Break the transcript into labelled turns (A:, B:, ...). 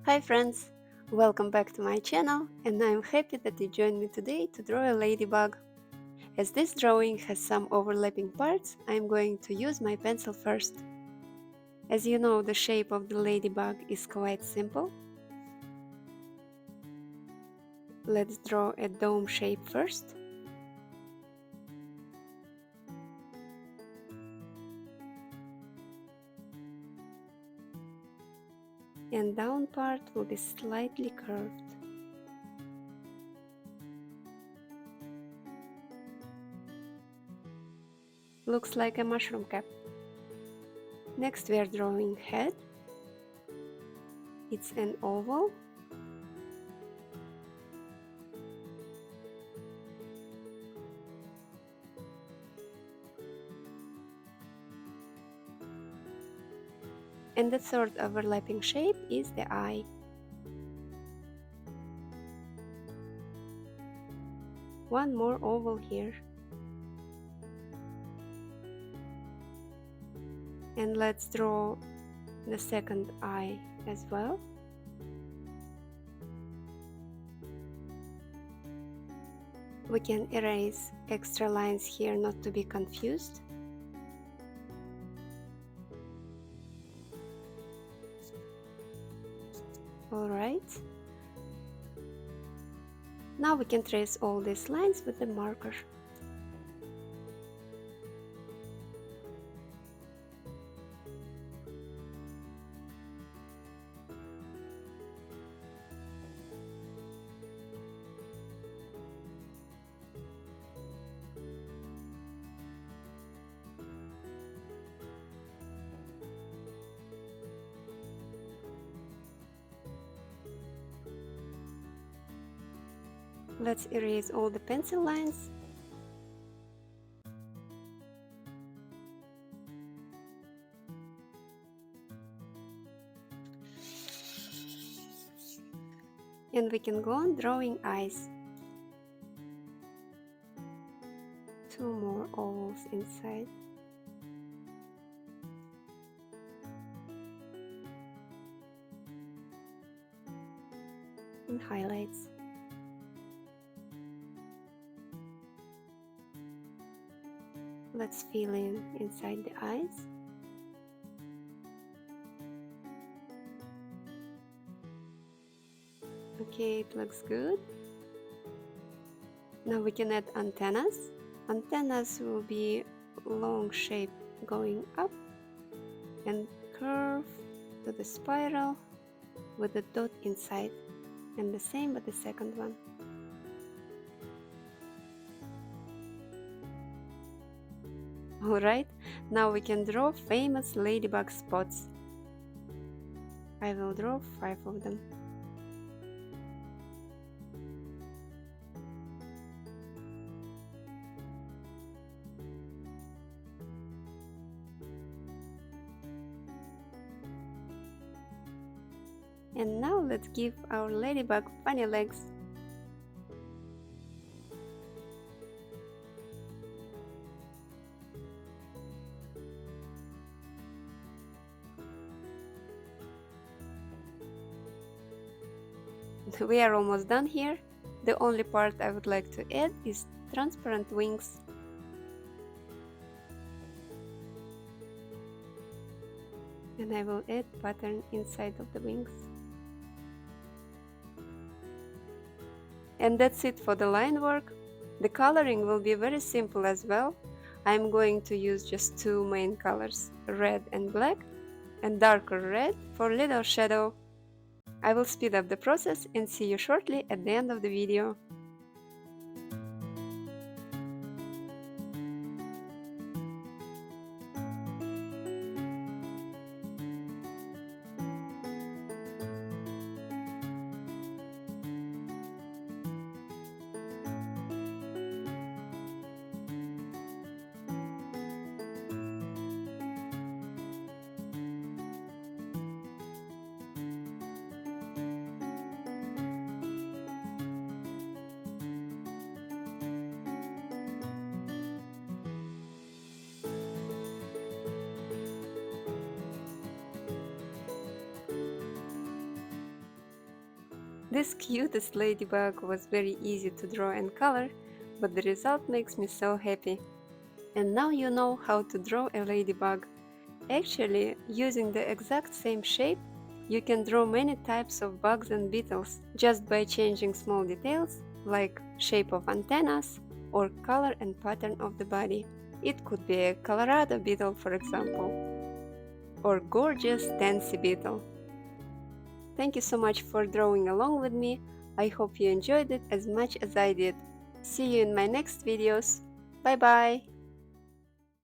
A: Hi friends! Welcome back to my channel, and I'm happy that you joined me today to draw a ladybug. As this drawing has some overlapping parts, I'm going to use my pencil first. As you know, the shape of the ladybug is quite simple. Let's draw a dome shape first. And down part will be slightly curved. Looks like a mushroom cap. Next we are drawing head. It's an oval. And the third overlapping shape is the eye. One more oval here. And let's draw the second eye as well. We can erase extra lines here not to be confused. Alright. Now we can trace all these lines with a marker. Let's erase all the pencil lines. And we can go on drawing eyes. Two more ovals inside. And highlights. Let's fill in inside the eyes. Okay, it looks good. Now we can add antennas. Antennas will be long shape going up and curve to the spiral with a dot inside, and the same with the second one. Alright, now we can draw famous ladybug spots. I will draw 5 of them. And now let's give our ladybug funny legs. We are almost done here. The only part I would like to add is transparent wings. And I will add pattern inside of the wings. And that's it for the line work. The coloring will be very simple as well. I'm going to use just two main colors, red and black, and darker red for little shadow. I will speed up the process and see you shortly at the end of the video. This cutest ladybug was very easy to draw and color, but the result makes me so happy. And now you know how to draw a ladybug. Actually, using the exact same shape, you can draw many types of bugs and beetles just by changing small details like shape of antennas or color and pattern of the body. It could be a Colorado beetle, for example, or gorgeous Tansy beetle. Thank you so much for drawing along with me. I hope you enjoyed it as much as I did. See you in my next videos. Bye bye!